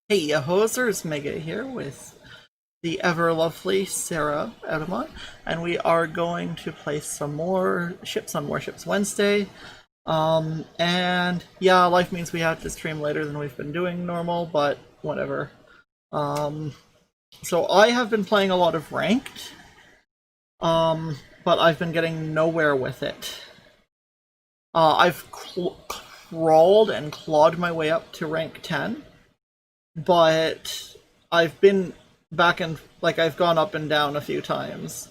Hey, hosers, Mega here with the ever lovely Sarah Edamont, and we are going to play some more ships on Warships Wednesday. And yeah, life means we have to stream later than we've been doing normal, but whatever. Um, so I have been playing a lot of ranked, but I've been getting nowhere with it. I've crawled and clawed my way up to rank 10, but I've been back and I've gone up and down a few times,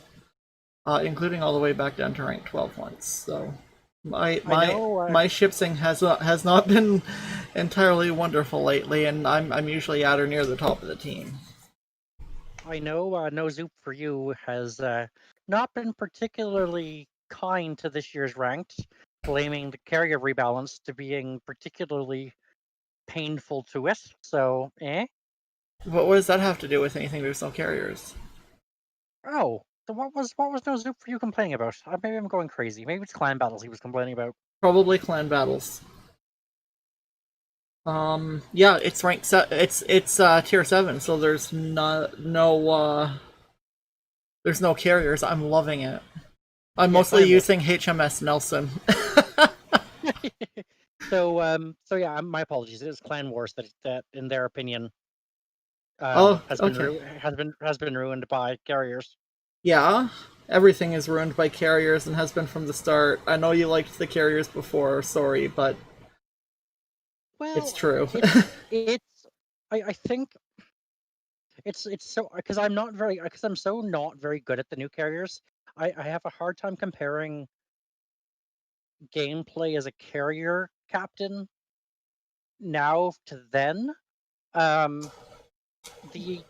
including all the way back down to rank 12 once. So my I my know, my shipsing has not been entirely wonderful lately, and I'm usually at or near the top of the team. No Zoop for you has not been particularly kind to this year's ranked, blaming the carrier rebalance to being particularly painful to it. So, eh? What does that have to do with anything? There's no carriers. Oh, so what was No Zoop for you complaining about? Maybe I'm going crazy. Maybe it's clan battles he was complaining about. Probably clan battles. Yeah, it's it's tier 7, so there's no carriers. I'm loving it. I'm Yeah, mostly clan war. using HMS Nelson. So yeah, my apologies. It is clan wars that in their opinion Oh, has been okay. has been ruined by carriers. Yeah, everything is ruined by carriers and has been from the start. I know you liked the carriers before, sorry, but it's Well, true. it's I think it's so because I'm so not very good at the new carriers. I have a hard time comparing gameplay as a carrier captain now to then. Um, the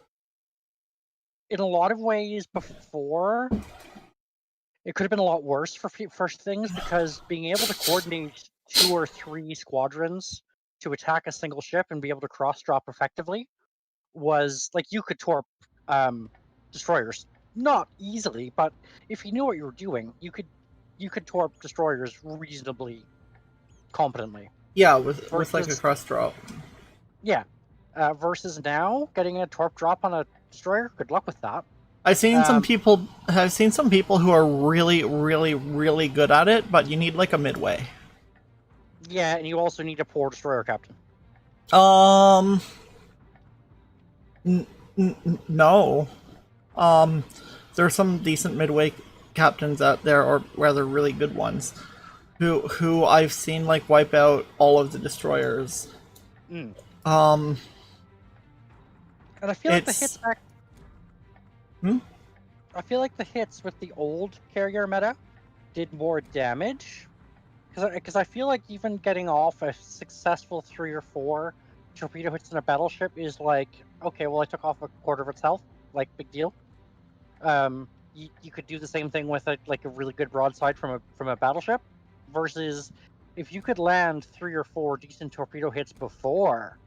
In a lot of ways before it could have been a lot worse for first things because being able to coordinate two or three squadrons to attack a single ship and be able to cross drop effectively was like you could torp destroyers, not easily, but if you knew what you were doing, you could torp destroyers reasonably competently. Yeah, with like a Versus cross drop. yeah, versus now getting a torp drop on a destroyer. Good luck with that. I've seen some Um, people I've seen some people who are really, really, really good at it, but you need like a midway. yeah, and you also need a poor destroyer captain. Um, no. Um, there are some decent midway captains out there, or rather, really good ones, who I've seen like wipe out all of the destroyers. Mm. Um, And I feel like the hits it's back. hmm? I feel like the hits with the old carrier meta did more damage because I feel like even getting off a successful 3 or 4 torpedo hits in a battleship is like, okay, well I took off a quarter of its health, like big deal. You could do the same thing with a really good broadside from a battleship, versus if you could land 3 or 4 decent torpedo hits before,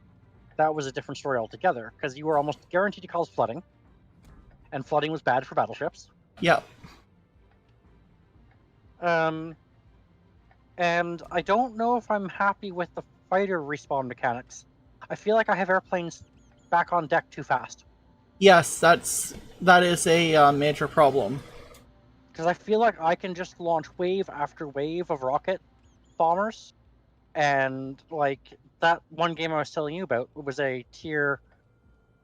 that was a different story altogether because you were almost guaranteed to cause flooding, and flooding was bad for battleships. Yeah. Um, and I don't know if I'm happy with the fighter respawn mechanics. I feel like I have airplanes back on deck too fast Yes, that is a major problem. because I feel like I can just launch wave after wave of rocket bombers, and like that one game I was telling you about was a tier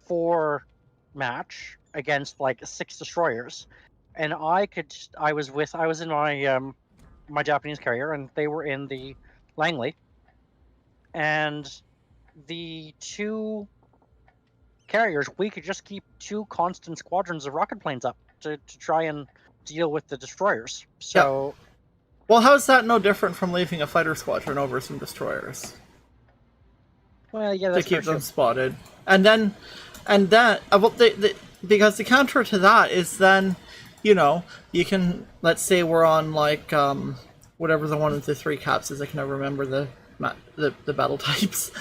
4 match against like 6 destroyers, and I was in my Japanese carrier and they were in the Langley, and the two carriers, we could just keep 2 constant squadrons of rocket planes up to try and deal with the destroyers. Yep. So, Well, how's that no different from leaving a fighter squadron over some destroyers well, yeah, to that's fair keep them too. spotted? And then, well, because the counter to that is then, you can, let's say we're on like whatever the one of the three caps is. I can never remember the battle types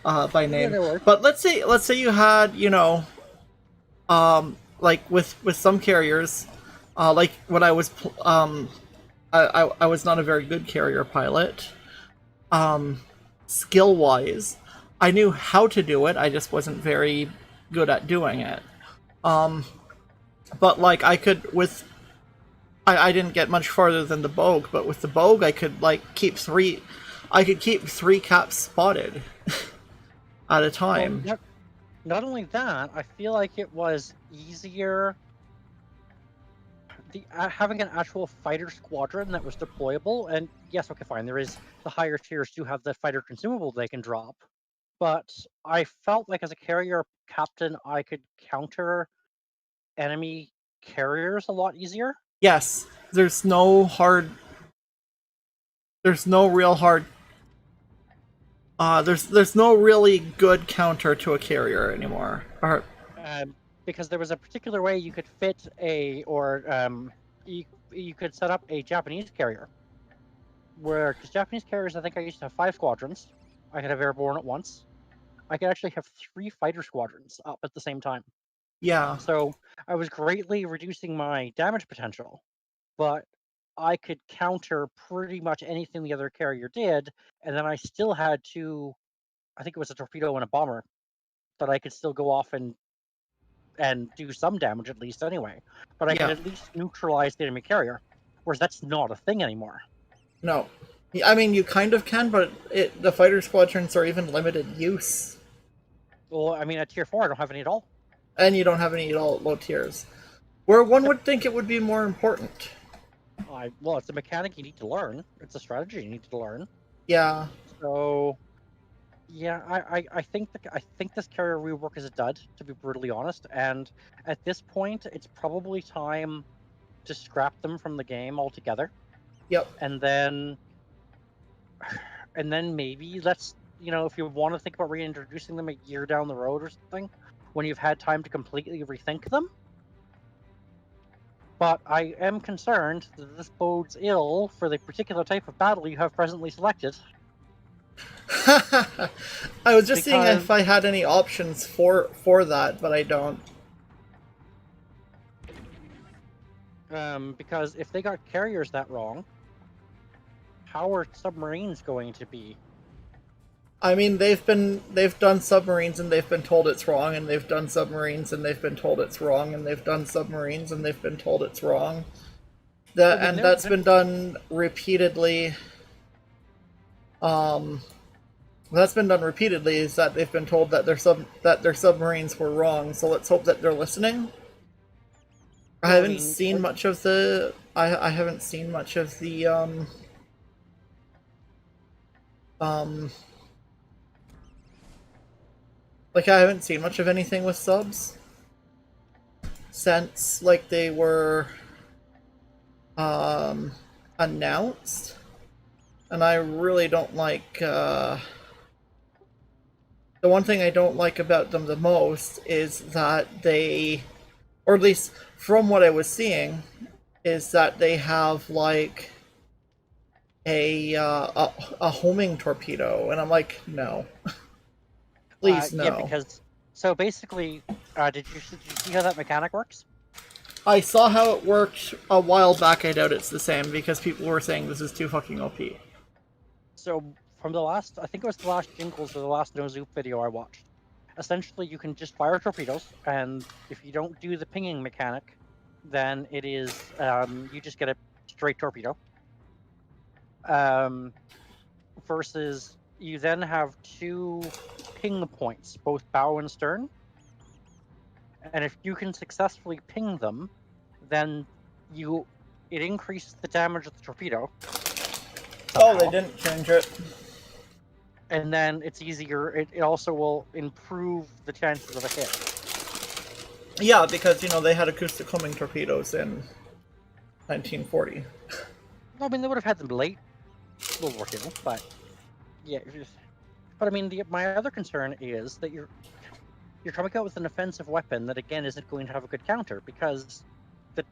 by Yeah, name. no worries. But let's say you had, like with some carriers, like when I was I was not a very good carrier pilot, skill wise. I knew how to do it. I just wasn't very good at doing it. But like I could with I didn't get much farther than the Bogue, but with the Bogue I could like keep three I could keep three caps spotted at a Well, time. not only that, I feel like it was easier having an actual fighter squadron that was deployable. And yes, okay, fine. There is the higher tiers do have the fighter consumable they can drop, but I felt like as a carrier captain, I could counter enemy carriers a lot easier. Yes, there's no real hard there's no really good counter to a carrier anymore. Or Because there was a particular way you could fit you could set up a Japanese carrier. Because Japanese carriers, I think I used to have 5 squadrons. I could have airborne at once. I could actually have 3 fighter squadrons up at the same time. yeah. So I was greatly reducing my damage potential, but I could counter pretty much anything the other carrier did, and then I still had I think it was a torpedo and a bomber, that I could still go off and do some damage at least anyway. But I could Yeah. at least neutralize the enemy carrier, whereas that's not a thing anymore. No. I mean you kind of can, but the fighter squadrons are even limited use. Well, I mean, at tier 4, I don't have any at all. And you don't have any at all at low tiers. Where one would think it would be more important. Well, it's a mechanic you need to learn. It's a strategy you need to learn. Yeah. So, yeah, I think this carrier rework is a dud, to be brutally honest. And at this point, it's probably time to scrap them from the game altogether. Yep. And then maybe if you want to think about reintroducing them a year down the road or something, when you've had time to completely rethink them. But I am concerned that this bodes ill for the particular type of battle you have presently selected. I was just seeing Because if I had any options for that, but I don't. because if they got carriers that wrong, how are submarines going to be? I mean, they've done submarines and they've been told it's wrong, and they've done submarines and they've been told it's wrong, and they've done submarines and they've been told it's wrong. I mean, That's been done repeatedly. Um, that's been done repeatedly. Is that they've been told that their submarines were wrong. So let's hope that they're listening. I haven't seen much of the. I haven't seen much of the like I haven't seen much of anything with subs since like they were announced, and I really don't like the one thing I don't like about them the most is that they, or at least from what I was seeing, is that they have like a homing torpedo, and I'm like, no, please no. Yeah, because so basically, did you see how that mechanic works? I saw how it worked a while back. I doubt it's the same because people were saying this is too fucking OP. So from I think it was the last Jingles or the last No Zoop video I watched. Essentially, you can just fire torpedoes, and if you don't do the pinging mechanic, then it is you just get a straight torpedo. Versus you then have 2 ping points, both bow and stern. And if you can successfully ping them, then it increases the damage of the torpedo. Oh, they didn't change it. And then it's easier. It also will improve the chances of a hit. Yeah, because they had acoustic homing torpedoes in 1940. I mean, they would have had them late World War II, but yeah. But I mean, my other concern is that you're coming out with an offensive weapon that again isn't going to have a good counter, because the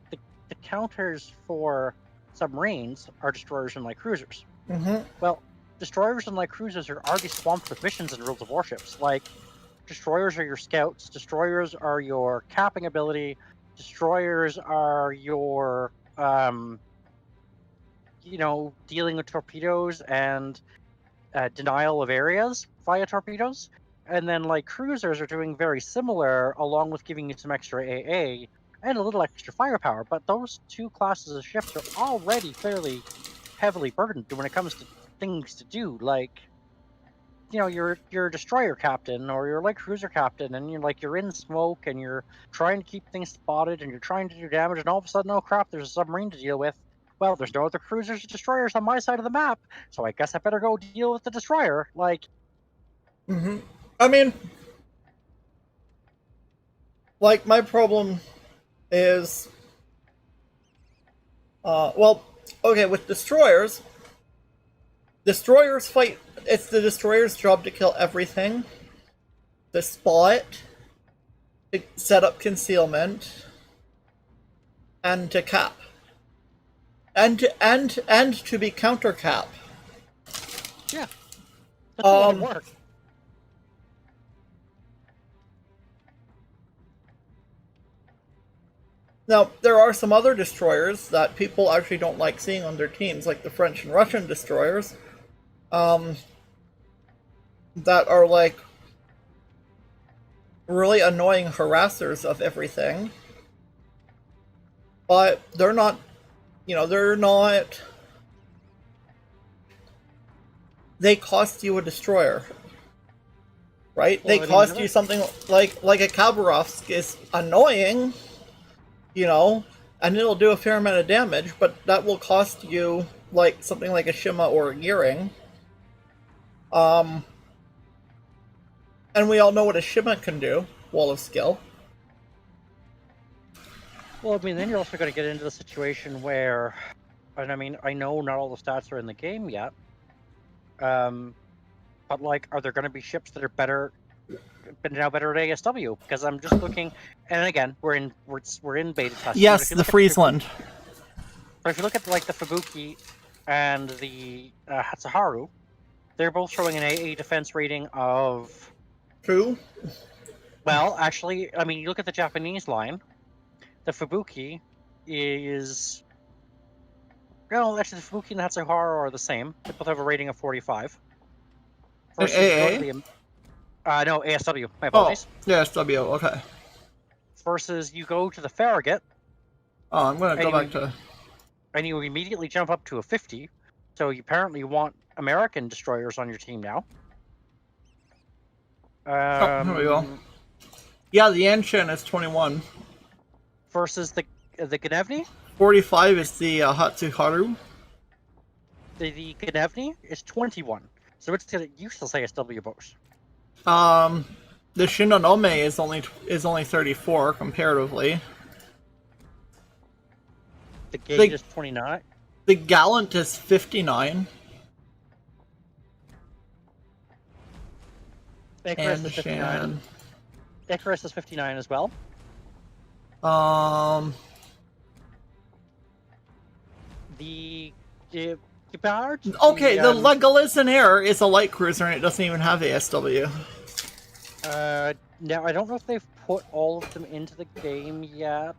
counters for submarines are destroyers and light cruisers. Mm-hmm. Well, destroyers and light cruisers are already swamped with missions in World of Warships. Like, destroyers are your scouts, destroyers are your capping ability, destroyers are your dealing with torpedoes and denial of areas. via torpedoes, and then like cruisers are doing very similar, along with giving you some extra AA and a little extra firepower. But those two classes of ships are already fairly heavily burdened when it comes to things to do, like you're a destroyer captain or you're like cruiser captain, and you're in smoke and you're trying to keep things spotted and you're trying to do damage, and all of a sudden, oh crap, there's a submarine to deal with. Well, there's no other cruisers or destroyers on my side of the map, so I guess I better go deal with the destroyer. Like, I mean, like, my problem is, well, okay, with destroyers fight. It's the destroyer's job to kill everything, to spot, to set up concealment, and to cap, and to be counter cap. yeah, that's a lot of work. Now, there are some other destroyers that people actually don't like seeing on their teams, like the French and Russian destroyers, that are like really annoying harassers of everything. But they're not, they cost you a destroyer, right? Well, They cost you something like a Khabarovsk is annoying, and it'll do a fair amount of damage, but that will cost you like something like a Shima or a Gearing. And we all know what a Shima can do, Wall of Skill. Well, I mean, then you're also going to get into the situation where, and I mean, I know not all the stats are in the game yet, but like, are there going to be ships that are better at ASW? Because I'm just looking, and again, we're in beta testing. Yes, the Friesland. But if you look at like the Fubuki and the Hatsuharu, they're both showing an AA defense rating of. True. Well, actually, I mean, you look at the Japanese line. The Fubuki is. Well, actually, the Fubuki and the Hatsuharu are the same. They both have a rating of 45. Versus AA? no, ASW. My apologies. Oh, ASW, okay. Versus you go to the Farragut. Oh, I'm going to go back to. And you immediately jump up to a 50. So you apparently want American destroyers on your team now. Here we go. Yeah, the Anshan is 21. Versus the Gnevny? 45 is the Hatsuharu. The Gnevny is 21. So it's a useless ASW boat. The Shinonome is only 34 comparatively. The Gate is 29. The Gallant is 59. Icarus And the is 59. Shan. Icarus is 59 as well. The Gepard? Okay, the Legolas in Air is a light cruiser and it doesn't even have ASW. Now I don't know if they've put all of them into the game yet.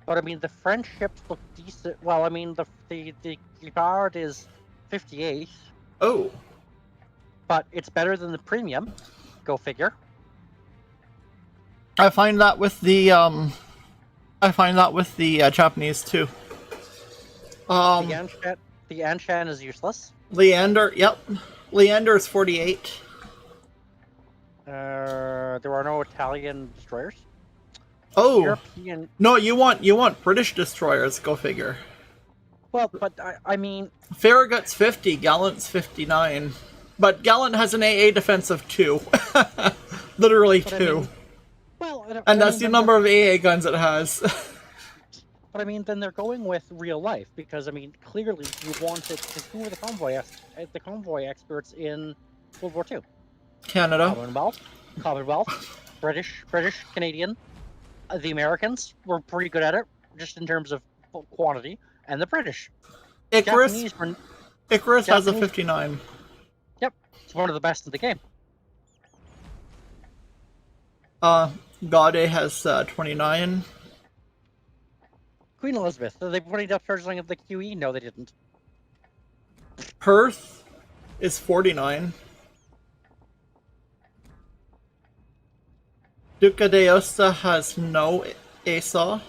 But I mean, the French ships look decent. Well, I mean, the Gepard is 58. Oh. But it's better than the premium. Go figure. I find that with the Japanese too. The Anshan is useless. Leander, yep. Leander is 48. There are no Italian destroyers. Oh. European. No, you want British destroyers, go figure. Well, but I mean, Farragut's 50, Gallant's 59. But Gallant has an AA defense of 2. Literally 2. I mean, and that's the number of AA guns it has. But I mean, then they're going with real life, because I mean, clearly you wanted to. Who were the convoy experts in World War II? Canada. Commonwealth, British, Canadian. The Americans were pretty good at it, just in terms of quantity, and the British. Icarus has a 59. Yep, it's one of the best in the game. Gaude has 29. Queen Elizabeth, did they put any up charging of the QE? No, they didn't. Perth is 49. Duca d'Aosta has no ASAW.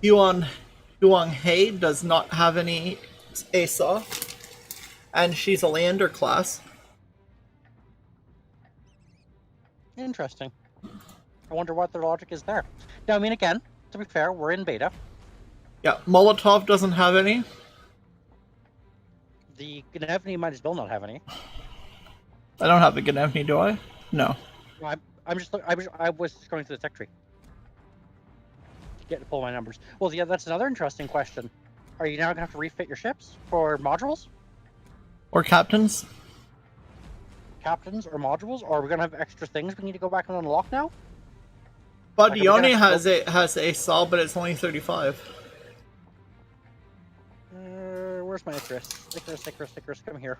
Huang Hei does not have any ASAW. And she's a Leander class. Interesting. I wonder what their logic is there. Now, I mean, again, to be fair, we're in beta. Yeah, Molotov doesn't have any. The Gnevny might as well not have any. I don't have a Gnevny, do I? No. I was just going through the tech tree to get to pull my numbers. Well, yeah, that's another interesting question. Are you now going to have to refit your ships for modules? Or captains? Captains or modules? Or are we going to have extra things we need to go back and unlock now? Badioni has a saw, but it's only 35. Where's my Icarus? Come here.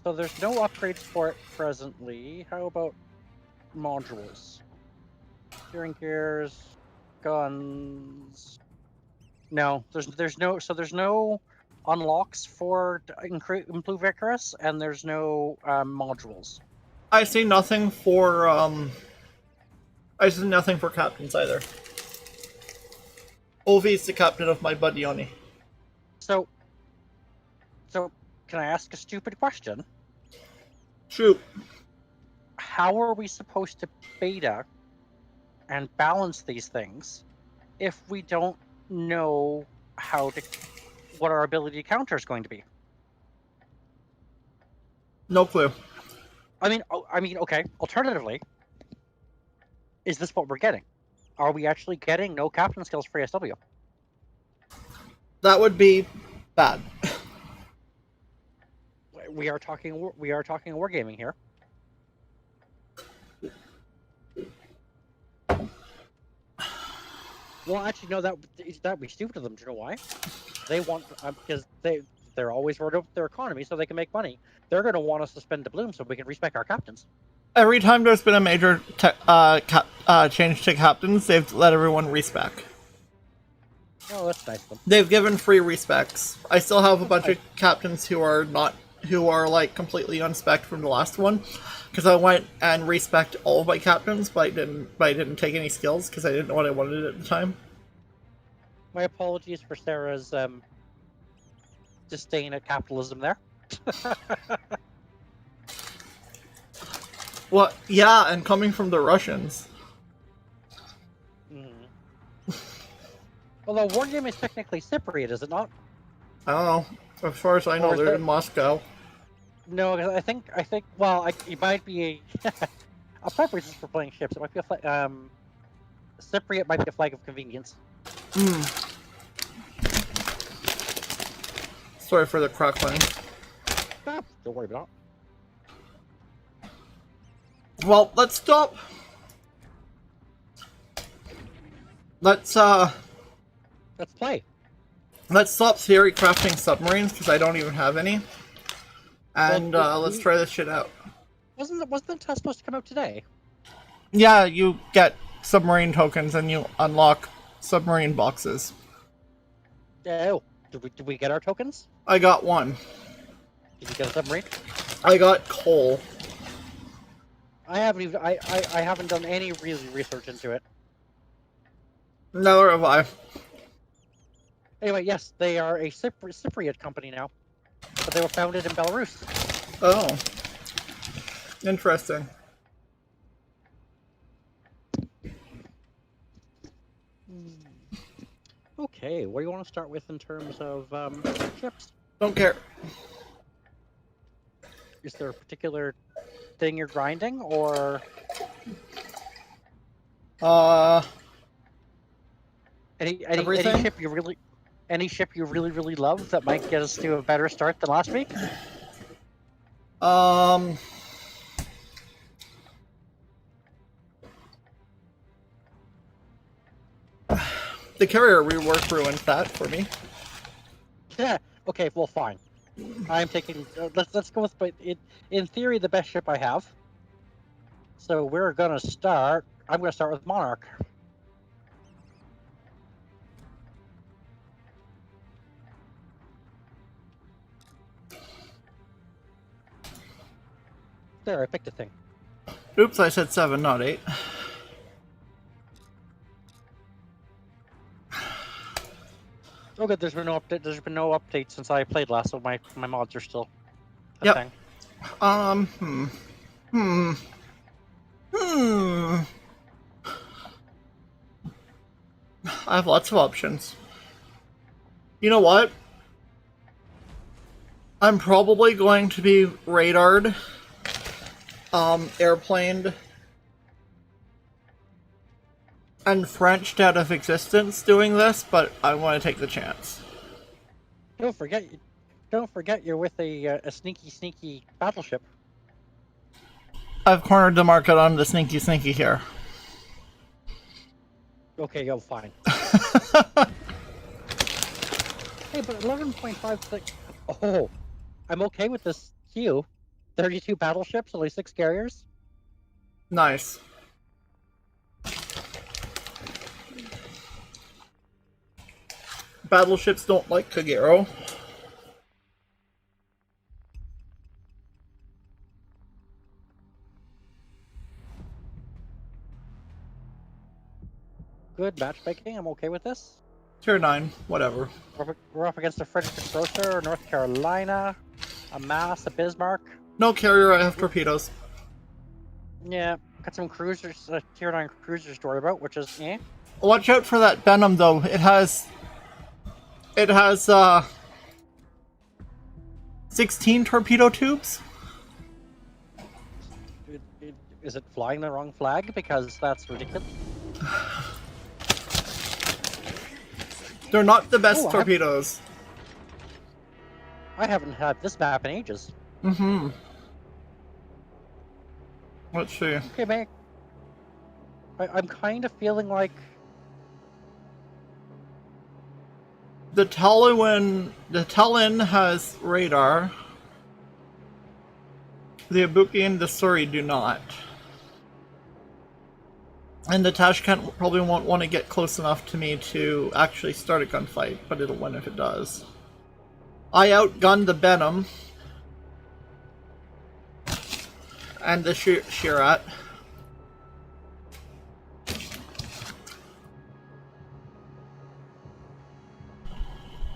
So there's no upgrades for it presently. How about modules? Steering gears, guns. No, there's no unlocks for improve Icarus, and there's no modules. I see nothing for captains either. Ovi's the captain of my Badioni. So can I ask a stupid question? Shoot. How are we supposed to beta and balance these things if we don't know what our ability to counter is going to be? No clue. I mean, okay. Alternatively, is this what we're getting? Are we actually getting no captain skills for ASW? That would be bad. We are talking wargaming here. Well, actually, no. That would be stupid of them. Do you know why? They want because they're always worried about their economy, so they can make money. They're going to want us to spend doubloon so we can respec our captains. Every time there's been a major change to captains, they've let everyone respec. Oh, that's nice of them. They've given free respecs. I still have a bunch of captains who are like completely unspec'd from the last one, because I went and respec'd all of my captains, but I didn't take any skills because I didn't know what I wanted at the time. My apologies for Sarah's disdain at capitalism there. Well, yeah, and coming from the Russians. Although Wargame is technically Cypriot, is it not? I don't know. As far as I know, they're in Moscow. No, I think. Well, it might be a preference for playing ships. It might be a Cypriot might be a flag of convenience. Sorry for the crackling. Don't worry about it. Well, let's stop. Let's play. Let's stop theory crafting submarines because I don't even have any. And let's try this shit out. Wasn't the test supposed to come out today? Yeah, you get submarine tokens and you unlock submarine boxes. Oh, did we get our tokens? I got one. Did you get a submarine? I got coal. I haven't done any really research into it. Neither have I. Anyway, yes, they are a Cypriot company now, but they were founded in Belarus. Oh, interesting. Okay, what do you want to start with in terms of ships? Don't care. Is there a particular thing you're grinding, or any ship you really love that might get us to a better start than last week? The carrier rework ruined that for me. Yeah. Okay. Well, fine. I'm taking. Let's go with. But in theory, the best ship I have. So we're gonna start. I'm gonna start with Monarch. There, I picked a thing. Oops, I said 7, not 8. Oh good, there's been no update. There's been no update since I played last, so my mods are still a Yep. thing. I have lots of options. You know what? I'm probably going to be radared, airplaned, and Frenched out of existence doing this, but I want to take the chance. Don't forget you're with a sneaky battleship. I've cornered the market on the sneaky here. Okay, yo, fine. Hey, but 11.5 like, oh, I'm okay with this queue. 32 battleships, only 6 carriers. Nice. Battleships don't like Kagero. Good matchmaking. I'm okay with this. Tier 9, whatever. We're up against a Frederick Grocer, North Carolina, a Mass, a Bismarck. No carrier, I have torpedoes. Yeah, got some cruisers, tier 9 cruisers to worry about, which is eh. Watch out for that Venom, though. It has 16 torpedo tubes. Is it flying the wrong flag? Because that's ridiculous. They're not the best torpedoes. I haven't had this map in ages. Mm-hmm. Let's see. Okay, man. I'm kind of feeling like the Talon has radar. The Ibuki and the Surrey do not. And the Tashkent probably won't want to get close enough to me to actually start a gunfight, but it'll win if it does. I outgunned the Benham. And the Shirat.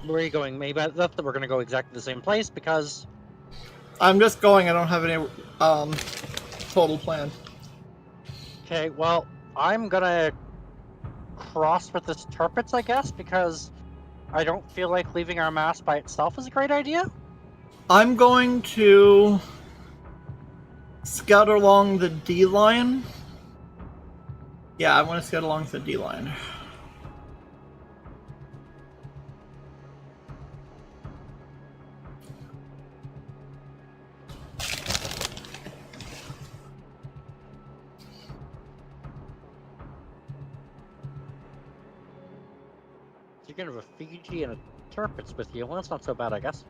where are you going? Maybe I thought that we're going to go exactly the same place because I'm just going. I don't have any total plan. okay, well, I'm gonna cross with this Turpitz, I guess, because I don't feel like leaving our mass by itself is a great idea. I'm going to scout along the D line. Yeah, I want to scout along the D line. You're gonna have a Fiji and a Turpitz with you. Well, that's not so bad, I guess.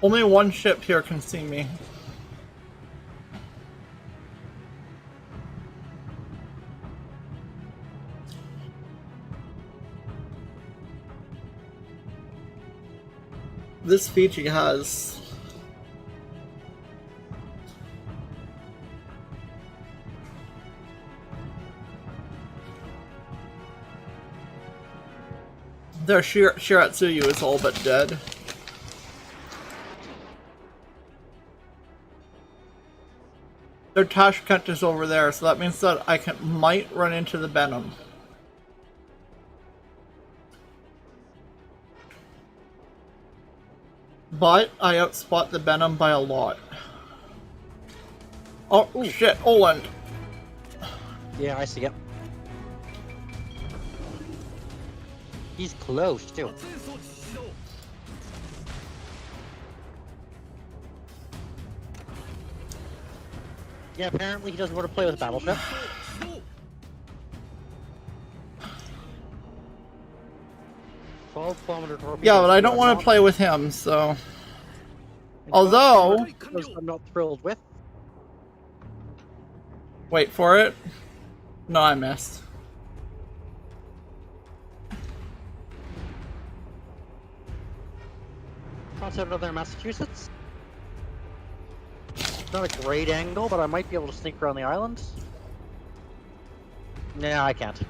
Only one ship here can see me. This Fiji has their Shiratsuyu is all but dead. Their Tashkent is over there, so that means that I might run into the Benham. But I outspot the Benham by a lot. Oh, ooh, shit, Oland. Yeah, I see it. He's close, too. Yeah, apparently he doesn't want to play with a battleship. Yeah, but I don't want to play with him, so... Although... I'm not thrilled with. Wait for it. No, I missed. Concept of there in Massachusetts. not a great angle, but I might be able to sneak around the island. No, I can't.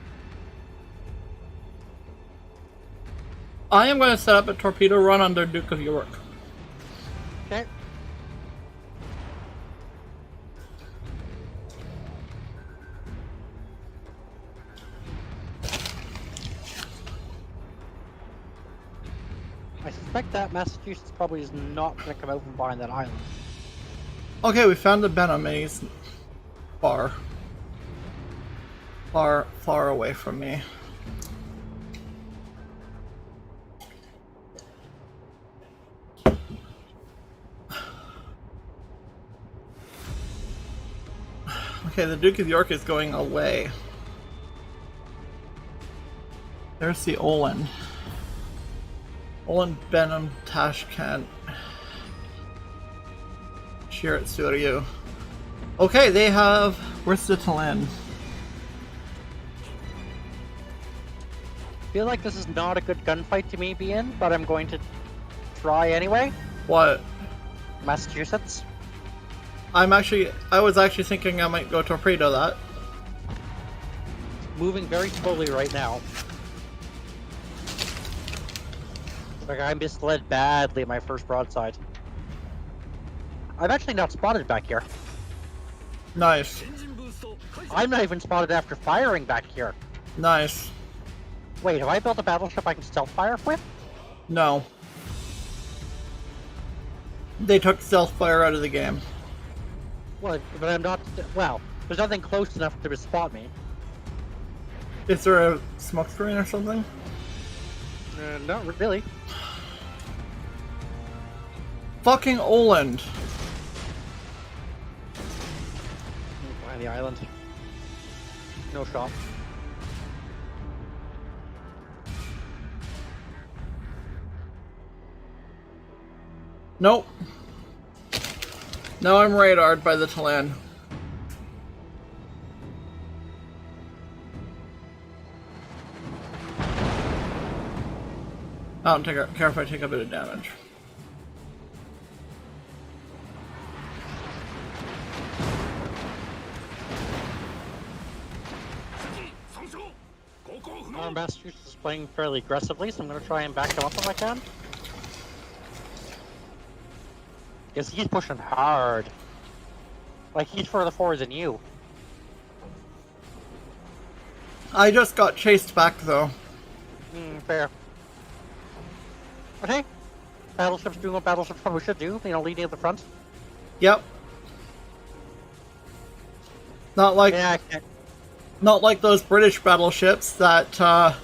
I am going to set up a torpedo run under Duke of York. Okay. I suspect that Massachusetts probably is not going to come out from behind that island. Okay, we found the Benham, and he's far away from me. Okay, the Duke of York is going away. There's the Olin. Olin, Benham, Tashkent, Shirat Suryu. Okay, they have... Where's the Talon? I feel like this is not a good gunfight to me be in, but I'm going to try anyway. What? Massachusetts. I was actually thinking I might go torpedo that. Moving very slowly right now. Like I misled badly at my first broadside. I'm actually not spotted back here. Nice. I'm not even spotted after firing back here. Nice. Wait, have I built a battleship I can stealth fire with? No. They took stealth fire out of the game. Well, but I'm not... Well, there's nothing close enough to spot me. Is there a smoke screen or something? Not really. Fucking Oland. Behind the island. No shot. Nope. Now I'm radared by the Talon. I don't care if I take a bit of damage. Our Massachusetts is playing fairly aggressively, so I'm going to try and back him up if I can. Because he's pushing hard. Like, he's further forward than you. I just got chased back, though. Fair. But hey, battleships doing what battleships probably should do, you know, leading at the front. Yep. Not like Yeah, I can't. not like those British battleships that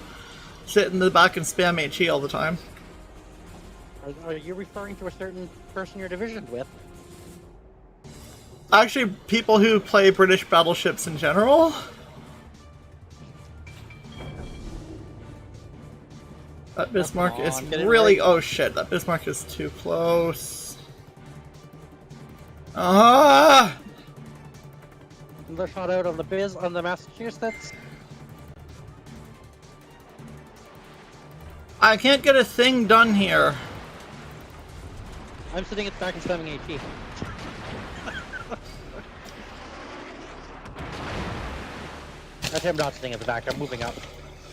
sit in the back and spam HE all the time. Are you referring to a certain person you're divisioned with? Actually, people who play British battleships in general. That Bismarck Come on, is get it really... right. Oh shit, that Bismarck is too close. Ah! Another shot out on the Massachusetts. I can't get a thing done here. I'm sitting at the back and spamming HE. Actually, I'm not sitting at the back, I'm moving up.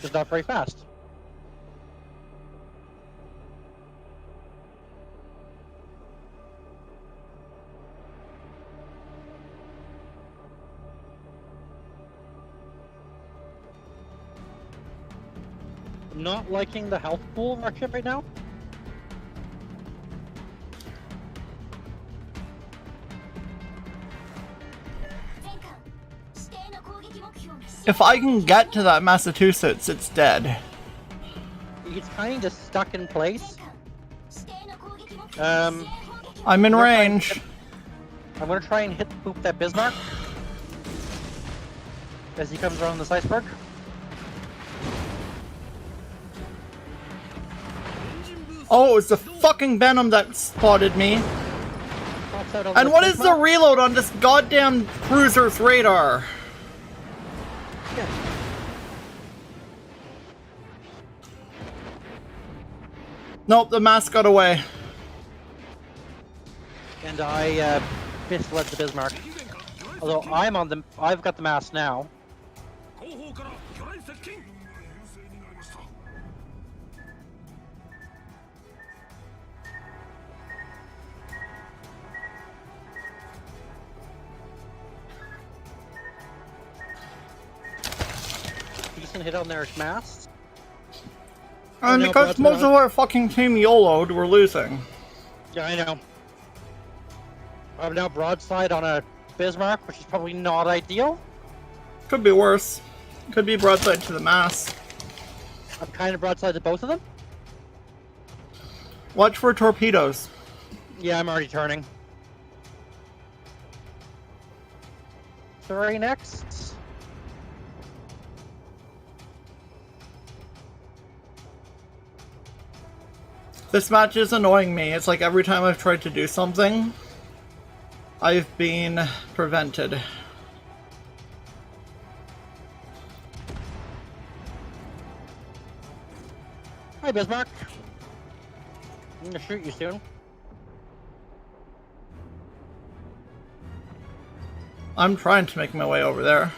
Just not very fast. Not liking the health pool of our ship right now. If I can get to that Massachusetts, it's dead. He's kind of stuck in place. I'm in range. I'm gonna try and hit poop that Bismarck as he comes around this iceberg. Oh, it's the fucking Benham that spotted me. Pops out on And this what is the Bismarck. reload on this goddamn cruiser's radar? Yeah. Nope, the mask got away. And I misled the Bismarck. Although I've got the mast now. Decent hit on their masts. And because most of our fucking team YOLO'd, we're losing. Yeah, I know. I'm now broadside on a Bismarck, which is probably not ideal. Could be worse. Could be broadside to the mast. I'm kind of broadside to both of them. Watch for torpedoes. Yeah, I'm already turning. Sorry, next. This match is annoying me. It's like every time I've tried to do something, I've been prevented. Hi, Bismarck. I'm gonna shoot you soon. I'm trying to make my way over there.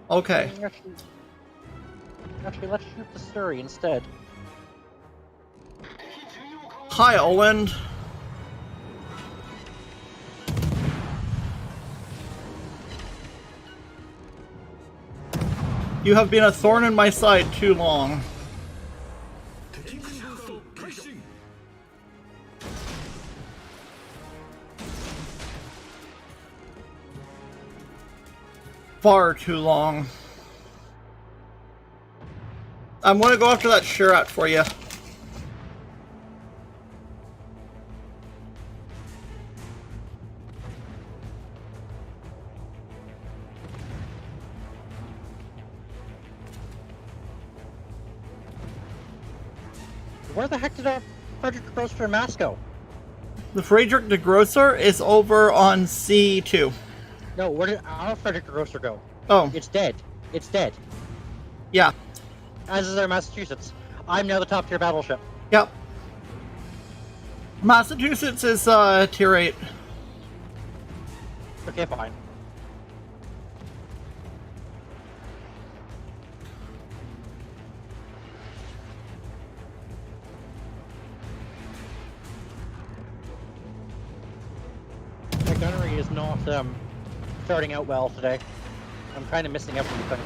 Okay. Actually, let's shoot the Surrey instead. Hi, Oland. You have been a thorn in my side too long. Far too long. I'm gonna go after that Shurat for you. Where the heck did our Frederick Grosser and Mass go? The Friedrich de Grosser is over on C2. No, where did our Frederick Grosser go? Oh. It's dead. It's dead. Yeah. As is our Massachusetts. I'm now the top tier battleship. Yep. Massachusetts is tier 8. Okay, fine. My gunnery is not starting out well today. I'm kind of missing everything.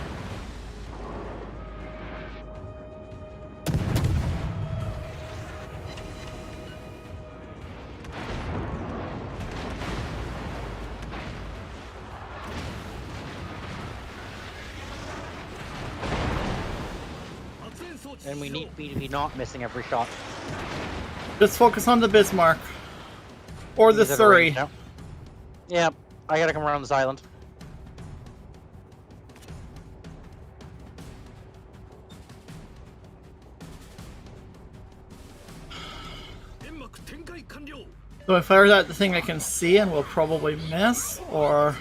And we need me to be not missing every shot. Just focus on the Bismarck. Or the Surrey. Right, yeah, I gotta come around this island. So if I fire at the thing I can see and will probably miss, or...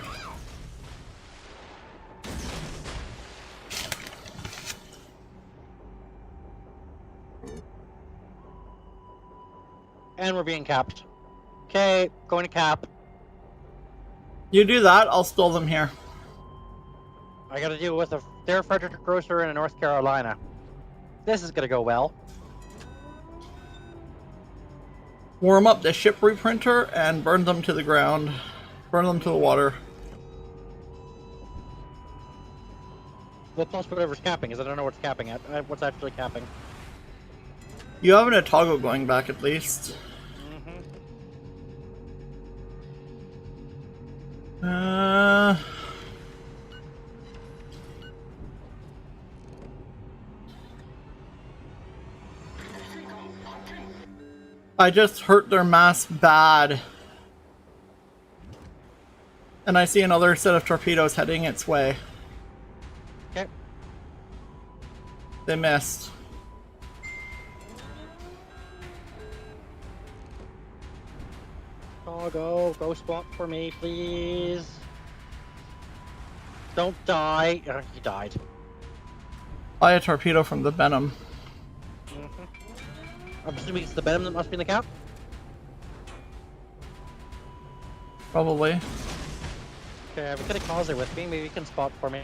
And we're being capped. Okay, going to cap. You do that, I'll stall them here. I gotta deal with their Frederick Grosser in North Carolina. This is gonna go well. Warm up the ship reprinter and burn them to the ground. Burn them to the water. Well, plus whatever's capping, because I don't know what's capping at. What's actually capping. You have an Otago going back at least. I just hurt their mast bad. And I see another set of torpedoes heading its way. Okay. They missed. Oh, go spot for me, please. Don't die. He died. Buy a torpedo from the Venom. I'm assuming it's the Venom that must be in the cap? Probably. Okay, I have a kamikaze with me. Maybe you can spot for me.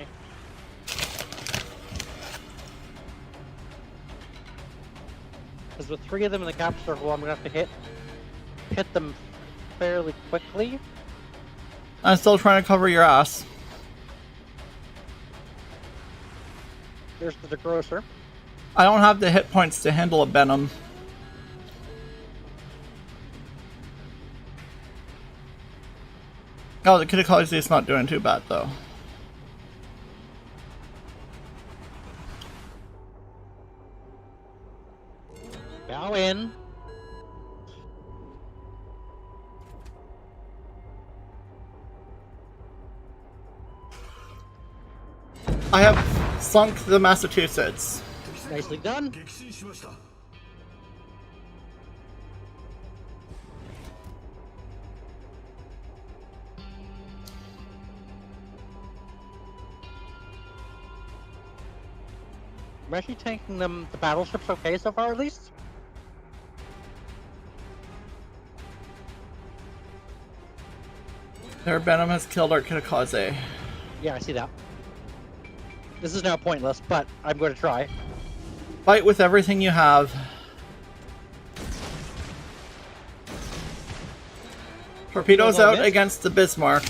Because with 3 of them in the cap circle, I'm gonna have to hit them fairly quickly. I'm still trying to cover your ass. There's the degrosser. I don't have the hit points to handle a Venom. Oh, the Kitakazi is not doing too bad though. Bow in. I have sunk the Massachusetts. Nicely done. I'm actually tanking them, the battleships okay so far, at least? Their Venom has killed our Kitakaze. Yeah, I see that. This is now pointless, but I'm going to try. Fight with everything you have. Torpedoes out against the Bismarck.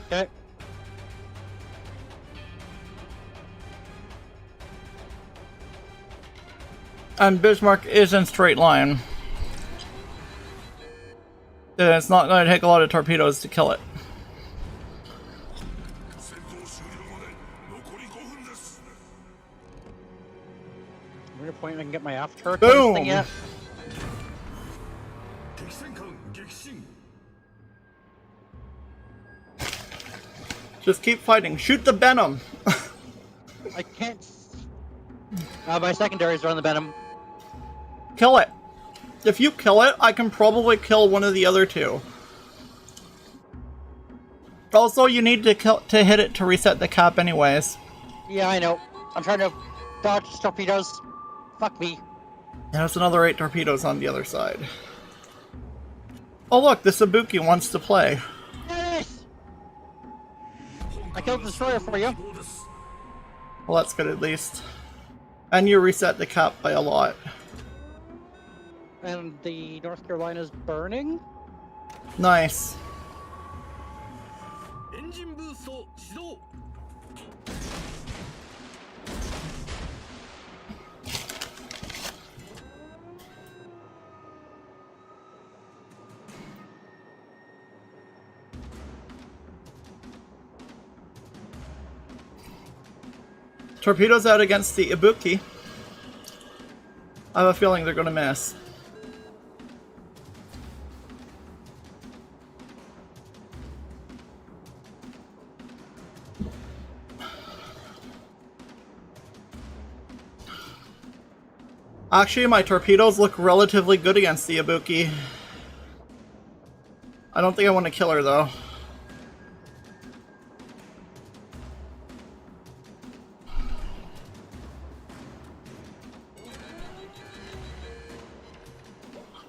Okay. And Bismarck is in straight line. It's not going to take a lot of torpedoes to kill it. I'm going to point I can get my aft turret. Boom! Yet. Just keep fighting. Shoot the Venom! I can't. My secondaries are on the Venom. Kill it. If you kill it, I can probably kill one of the other 2. Also, you need to hit it to reset the cap anyways. Yeah, I know. I'm trying to dodge torpedoes. Fuck me. There's another 8 torpedoes on the other side. Oh look, the Sabuki wants to play. Yes! I killed the destroyer for you. Well, that's good at least. And you reset the cap by a lot. And the North Carolina's burning? Nice. Torpedoes out against the Ibuki. I have a feeling they're going to miss. Actually, my torpedoes look relatively good against the Ibuki. I don't think I want to kill her, though.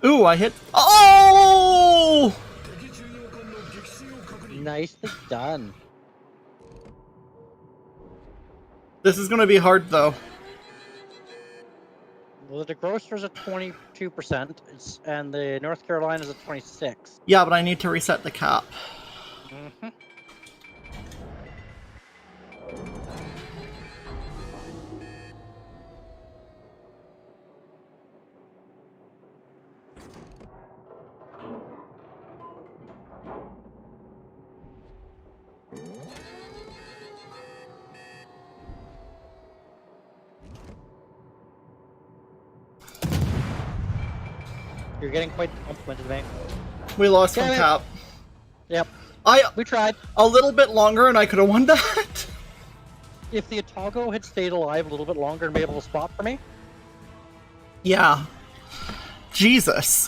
Ooh, I hit... Oh! Nicely done. This is going to be hard, though. Well, the degrosser's at 22%, and the North Carolina's at 26%. Yeah, but I need to reset the cap. Mm-hmm. You're getting quite complimented, mate. We lost from cap. Yep. We tried. A little bit longer and I could have won that. If the Otago had stayed alive a little bit longer and be able to spot for me. Yeah. Jesus.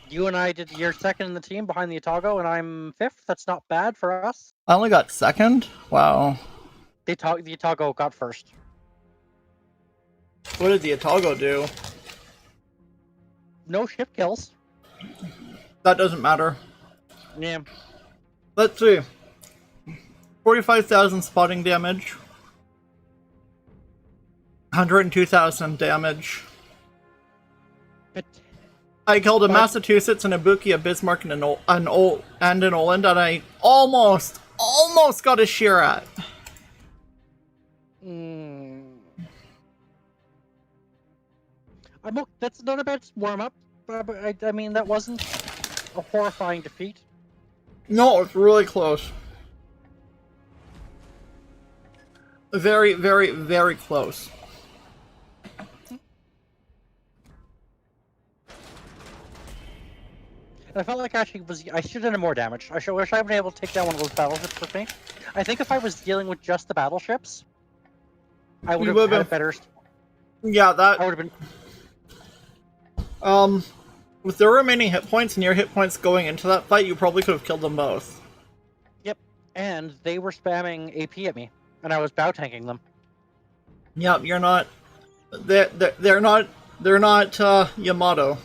You and I you're second in the team behind the Otago, and I'm 5th. That's not bad for us. I only got second? Wow. The Otago got first. What did the Otago do? No ship kills. That doesn't matter. Yeah. Let's see. 45,000 spotting damage. 102,000 damage. But I killed a But- Massachusetts, an Ibuki, a Bismarck, and an Oland, and I almost got a Shirat. That's not a bad warm up. But I mean, that wasn't a horrifying defeat. No, it's really close. Very, very, very close. And I felt like I should have done more damage. Wish I had been able to take down one of those battleships with me. I think if I was dealing with just the battleships, I would have had a better. Yeah, that. I would have been. With their remaining hit points and your hit points going into that fight, you probably could have killed them both. Yep, and they were spamming AP at me, and I was bow tanking them. Yep, you're not. They're not Yamato.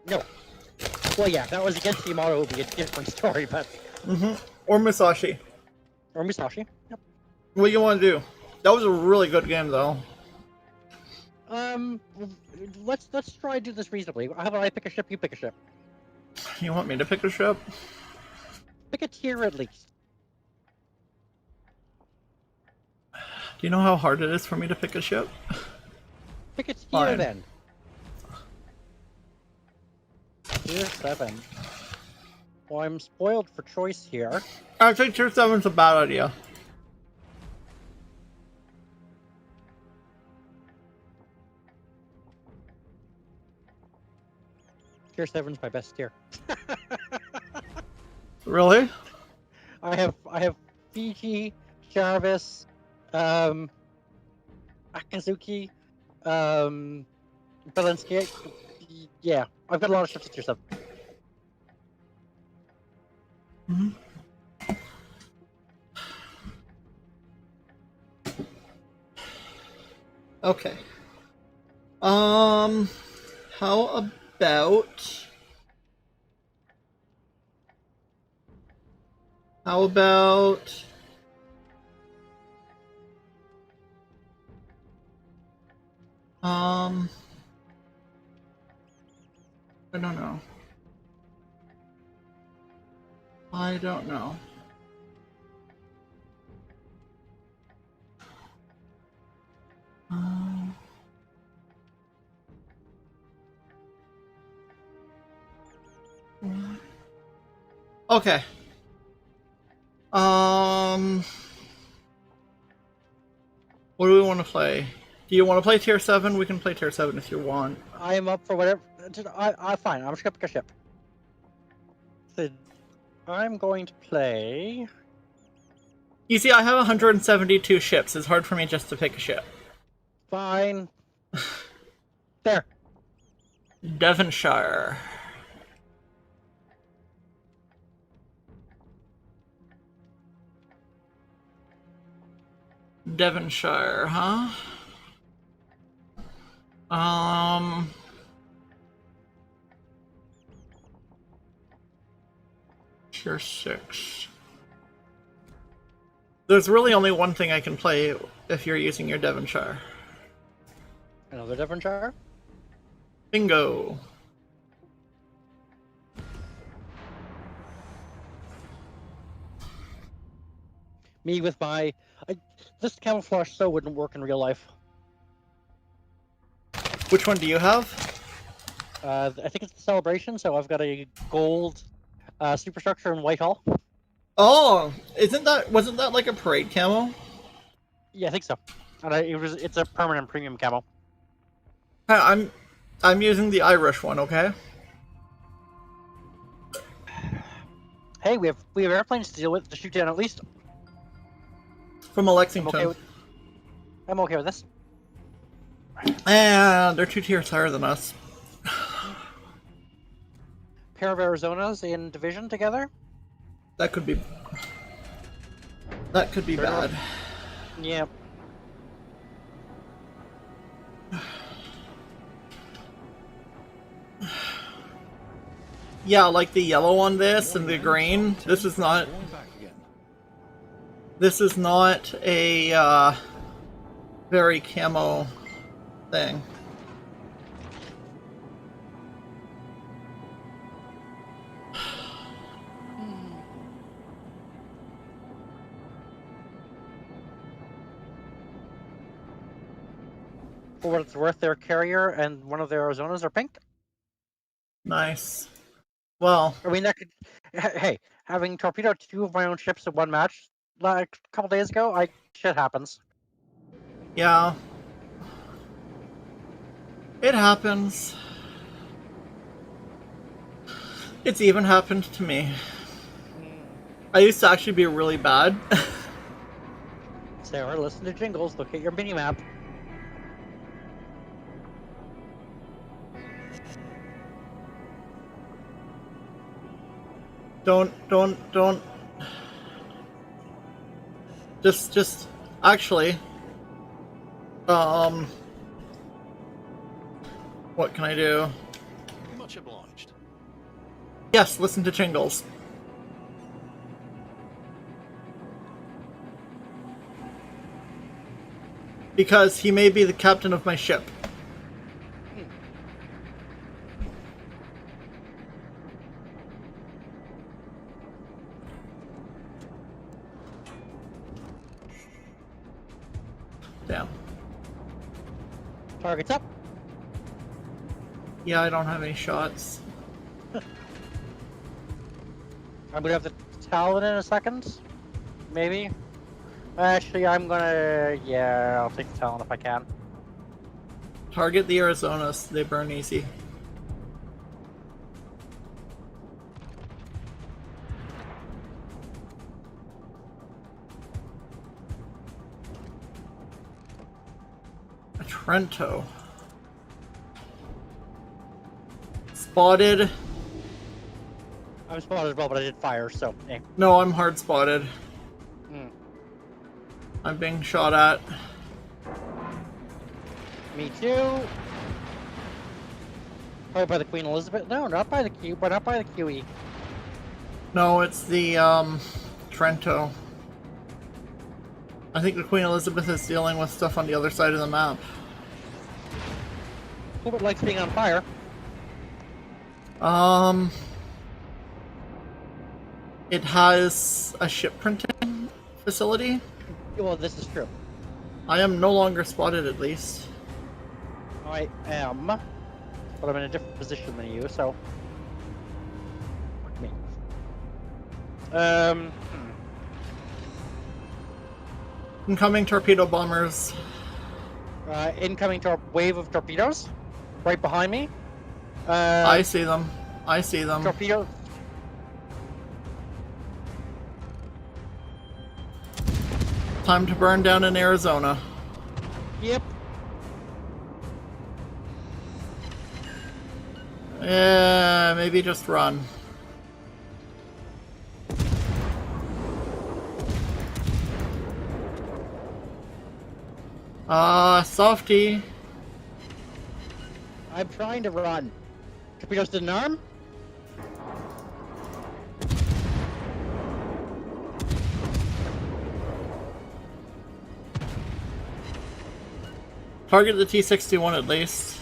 No. Well, yeah, that was against Yamato would be a different story, but. Or Musashi. Or Musashi. Yep. What do you want to do? That was a really good game, though. Let's try to do this reasonably. How about I pick a ship, you pick a ship. You want me to pick a ship? Pick a tier at least. Do you know how hard it is for me to pick a ship? Pick a tier Fine. then. Tier 7. Well, I'm spoiled for choice here. I think tier 7's a bad idea. Tier 7's my best tier. Really? I have Fiji, Jarvis, Akazuki, Belinsky. Yeah, I've got a lot of ships at tier 7. Okay. How about... How about... I don't know. I don't know. Okay. What do we want to play? Do you want to play tier 7? We can play tier 7 if you want. I am up for whatever. I fine. I'm just gonna pick a ship. So, I'm going to play. You see, I have 172 ships. It's hard for me just to pick a ship. Fine. There. Devonshire. Devonshire, huh? Tier 6. There's really only one thing I can play if you're using your Devonshire. Another Devonshire? Bingo. Me with my... this camouflage so wouldn't work in real life. Which one do you have? I think it's the Celebration, so I've got a gold superstructure in Whitehall. Oh, wasn't that like a parade camo? Yeah, I think so. And it's a permanent premium camo. I'm using the Irish one, okay? Hey, we have airplanes to deal with to shoot down at least. From a Lexington. I'm okay with this. And they're 2 tiers higher than us. Pair of Arizonas in division together. That could be bad. Yeah. Yeah, like the yellow on this and the green. This is not a very camo thing. For what it's worth, their carrier and one of their Arizonas are pink. Nice. Well, I mean, that could. Hey, having torpedoed 2 of my own ships in one match like a couple days ago, shit happens. yeah. It happens. It's even happened to me. I used to actually be really bad. Sarah, listen to jingles. Look at your mini map. Don't. Just, actually, what can I do? Much obliged. Yes, listen to jingles. Because he may be the captain of my ship. Damn. Target's up. Yeah, I don't have any shots. I'm gonna have the Talon in a second. Maybe. Actually, I'm gonna. Yeah, I'll take the Talon if I can. Target the Arizonas, they burn easy. A Trento. Spotted. I'm spotted as well, but I did fire, so. Eh. No, I'm hard spotted. Hmm. I'm being shot at. Me too. Probably by the Queen Elizabeth. No, not by the Q, but not by the QE. No, it's the Trento. I think the Queen Elizabeth is dealing with stuff on the other side of the map. Who would likes being on fire? It has a ship printing facility. Well, this is true. I am no longer spotted, at least. I am, but I'm in a different position than you, so. Fuck me. Incoming torpedo bombers. Incoming wave of torpedoes, right behind me. I see them. I see them. Torpedoes. Time to burn down in Arizona. Yep. Yeah, maybe just run. Softy. I'm trying to run. Torpedoes didn't arm. Target the T-61 at least.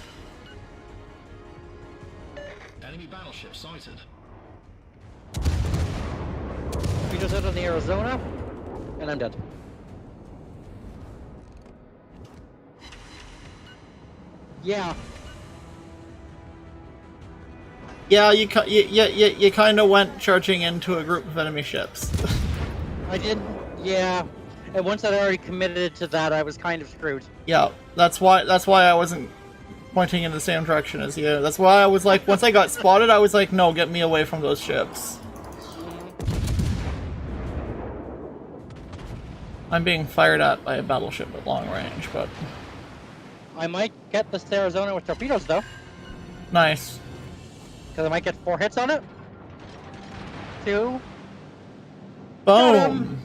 Enemy battleship sighted. Torpedoes out on the Arizona, and I'm dead. Yeah. Yeah, you kind of went charging into a group of enemy ships. I did. Yeah. And once I'd already committed to that, I was kind of screwed. Yeah, that's why I wasn't pointing in the same direction as you. That's why I was like, once I got spotted, I was like, no, get me away from those ships. I'm being fired at by a battleship at long range, but I might get this Arizona with torpedoes, though. nice. Because I might get 4 hits on it. 2. Boom!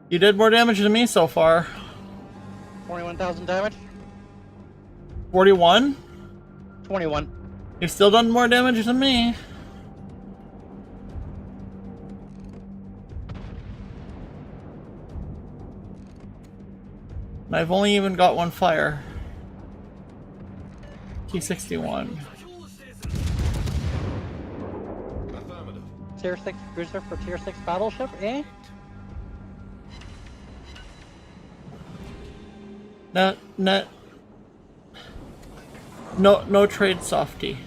You did more damage than me so far. 21,000 damage. 41? 21. You've still done more damage than me. And I've only even got one fire. T-61. Affirmative. Tier 6 cruiser for Tier 6 battleship, eh? Net. No trade softy.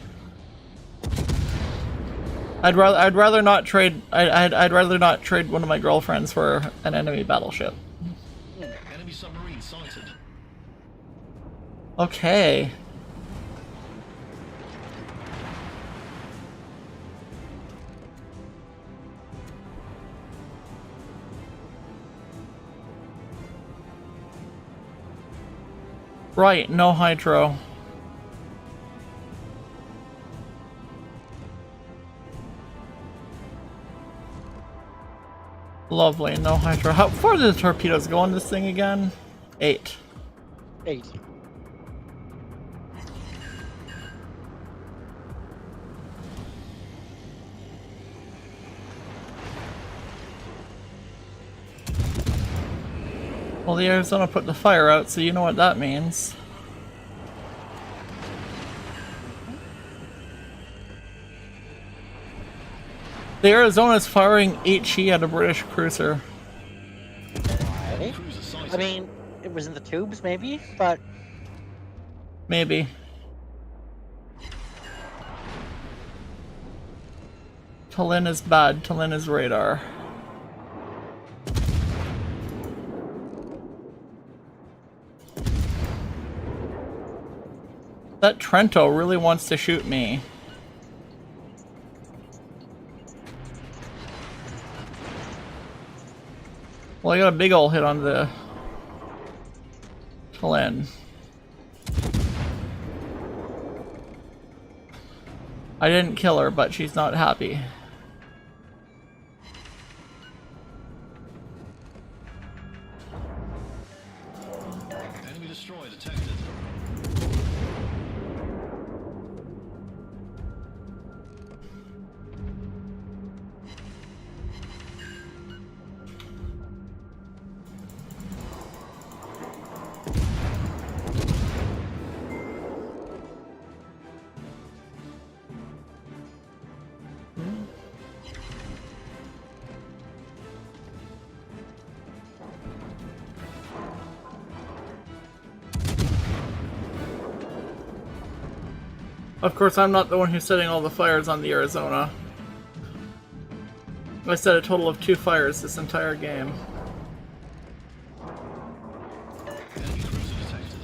I'd rather not trade. I'd rather not trade one of my girlfriends for an enemy battleship. Enemy submarine sighted. Okay. Right, no hydro. Lovely, no hydro. How far do the torpedoes go on this thing again? 8. 8. Well, the Arizona put the fire out, so you know what that means. The Arizona's firing HE at a British cruiser. Right. Cruiser sighted. I mean, it was in the tubes, maybe, but Maybe. Tallinn is bad. Tallinn is radar. That Trento really wants to shoot me. Well, I got a big ol' hit on the Tallinn. I didn't kill her, but she's not happy. Enemy destroyer detected. Of course, I'm not the one who's setting all the fires on the Arizona. I set a total of 2 fires this entire game. Enemy cruiser detected.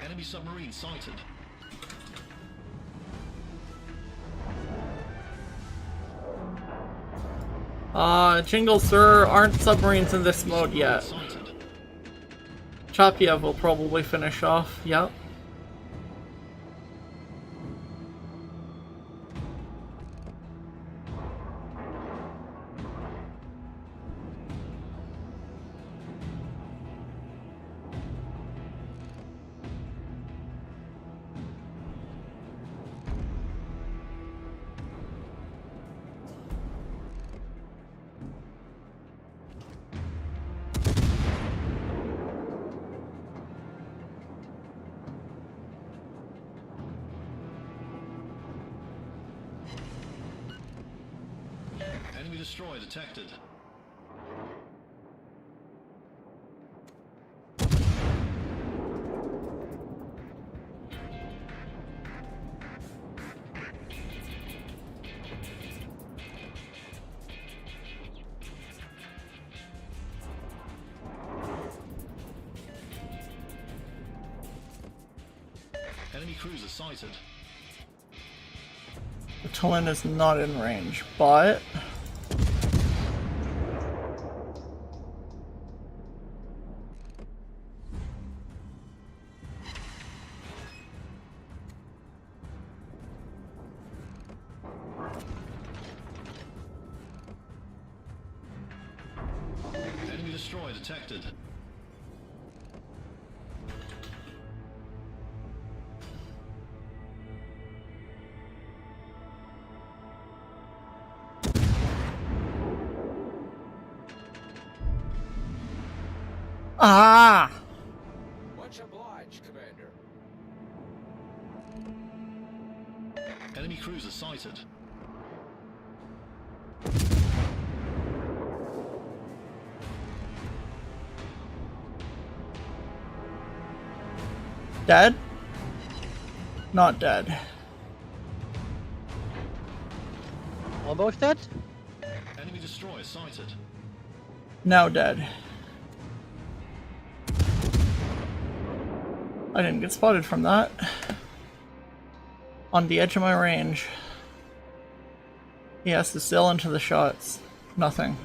Enemy submarine sighted. Jingle Sir, aren't submarines in this mode yet. Sighted. Chapiev will probably finish off, yep. Enemy destroyer detected. Enemy cruiser sighted. The Tallinn is not in range, but... destroyer detected. Ah! Much obliged, Commander. Enemy cruiser sighted. Dead? Not dead. Almost dead? Enemy destroyer sighted. Now dead. I didn't get spotted from that. On the edge of my range. He has to sail into the shots. Nothing.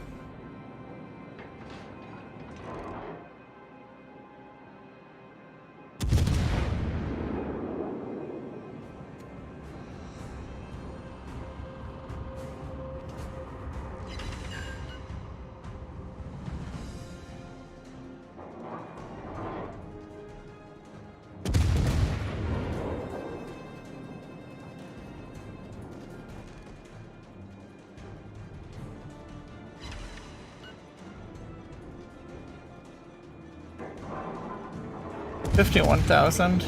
$51,000.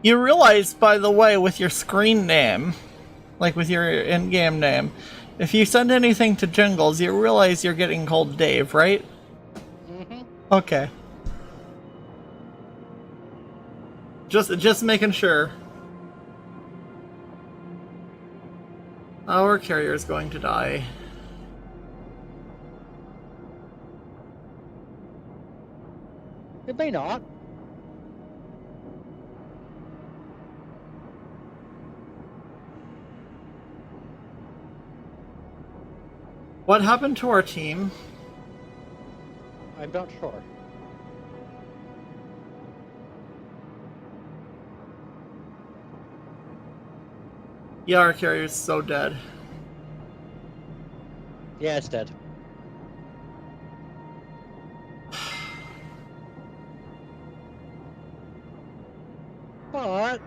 You realize, by the way, with your screen name, like with your in-game name, if you send anything to Jingles, you realize you're getting called Dave, right? Mm-hmm. Okay. Just making sure. Our carrier is going to die. It may not. What happened to our team? I'm not sure. Yeah, our carrier is so dead. Yeah, it's dead. But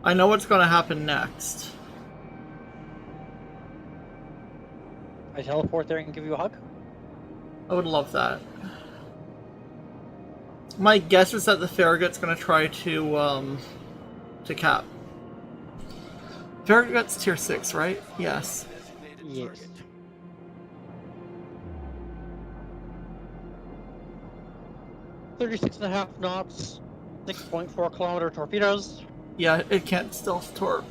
I know what's going to happen next. I teleport there and give you a hug. I would love that. My guess is that the Farragut's going to try to cap. Farragut's tier 6, right? Yes. Yes. .36.5 knots, 6.4 kilometer torpedoes. Yeah, it can't stealth torp.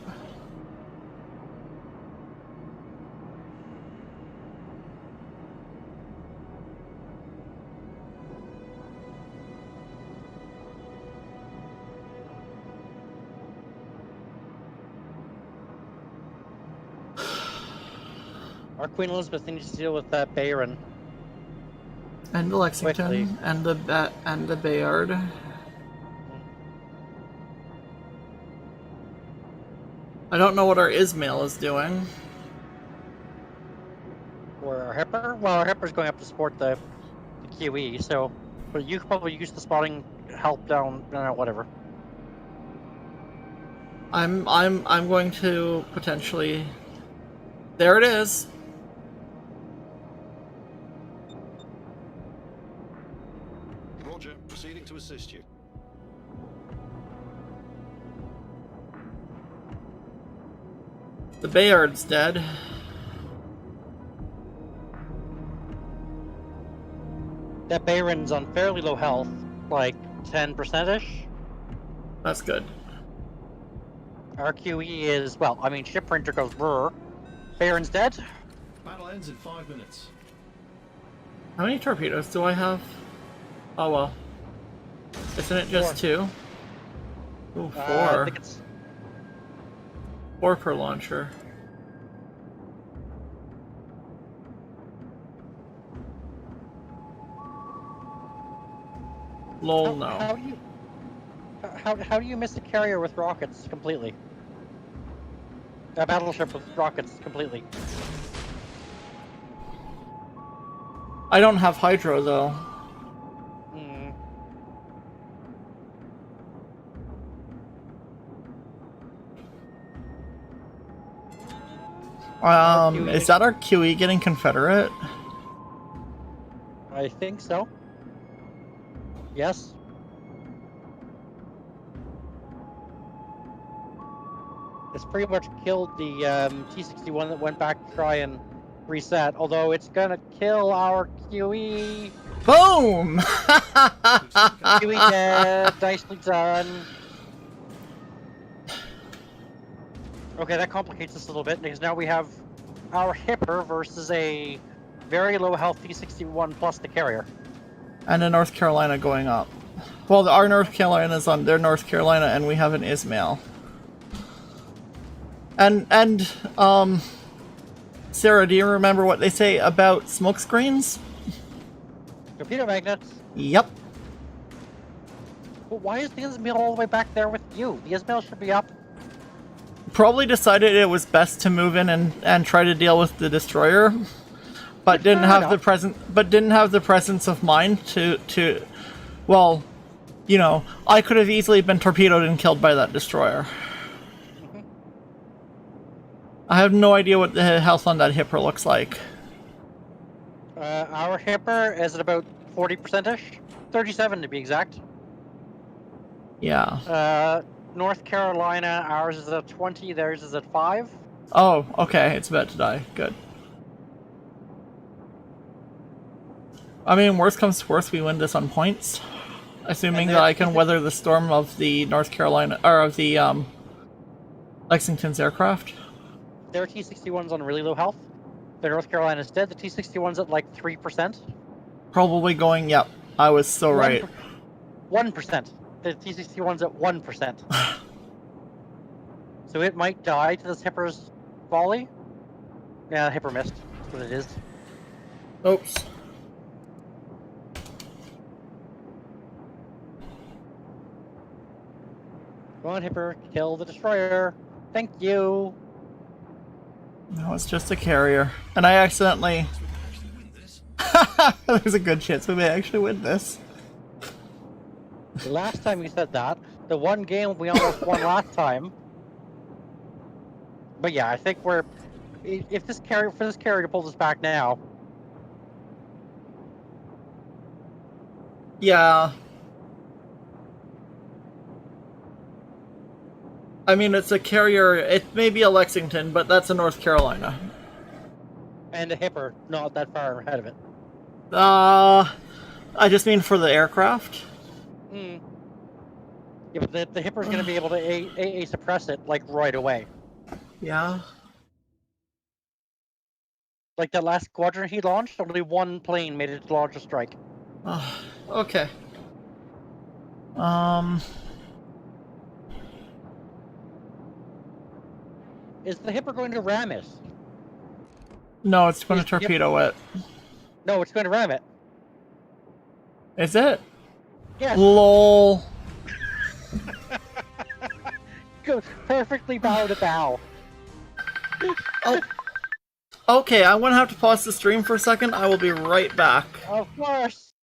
Our Queen Elizabeth needs to deal with that Bayron. And the Lexington, Quickly. and the Bayard. I don't know what our Ismail is doing. Or our Hipper? Well, our Hipper's going up to support the QE, so... But you could probably use the spotting help down... No, whatever. I'm going to potentially... There it is! Roger, proceeding to assist you. The Bayard's dead. That Bayron's on fairly low health, like 10%-ish. That's good. Our QE is, well, I mean, ship printer goes brr. Bayron's dead. Battle ends in 5 minutes. How many torpedoes do I have? Oh well. Isn't it just 2? Ooh, 4. I think it's 4 per launcher. Lol, no. How do you miss a carrier with rockets completely? A battleship with rockets completely. I don't have hydro though. Hmm. Is that our QE getting Confederate? I think so. Yes. It's pretty much killed the T-61 that went back to try and reset, although it's gonna kill our QE. Boom! QE dead, nicely done. Okay, that complicates this a little bit, because now we have our Hipper versus a very low health T-61 plus the carrier. And a North Carolina going up. Well, our North Carolina's on their North Carolina, and we have an Ismail. And Sarah, do you remember what they say about smoke screens? Torpedo magnets. Yep. But why is the Ismail all the way back there with you? The Ismail should be up. Probably decided it was best to move in and try to deal with the destroyer, but didn't have the presence of mind to well, you know, I could have easily been torpedoed and killed by that destroyer. I have no idea what the health on that Hipper looks like. Our Hipper is at about 40%ish, 37 to be exact. Yeah. North Carolina, ours is at 20, theirs is at 5. Oh, okay, it's about to die. Good. I mean, worst comes to worst, we win this on points. Assuming that I can weather the storm of the North Carolina, or of the, Lexington's aircraft. Their T-61's on really low health. Their North Carolina's dead. The T-61's at like 3%. Probably going, yep, I was so right. 1%. The T-61's at 1%. So it might die to this Hipper's volley. Yeah, Hipper missed. That's what it is. Oops. Come on, Hipper, kill the destroyer. Thank you. No, it's just a carrier. And I accidentally... There's a good chance we may actually win this. The last time you said that, the one game we almost won last time. But yeah, I think we're... If this carrier, for this carrier to pull this back now... Yeah. I mean, it's a carrier. It may be a Lexington, but that's a North Carolina. And a Hipper, not that far ahead of it. I just mean for the aircraft. Hmm. Yeah, but the Hipper's going to be able to AA suppress it, like, right away. Yeah. Like, that last squadron he launched, only one plane made it to launch a strike. Okay. Is the Hipper going to ram it? No, it's going to torpedo it. No, it's going to ram it. Is it? Yes. LOL. Good. Perfectly bow to bow. Oh. Okay, I'm going to have to pause the stream for a second. I will be right back. Of course.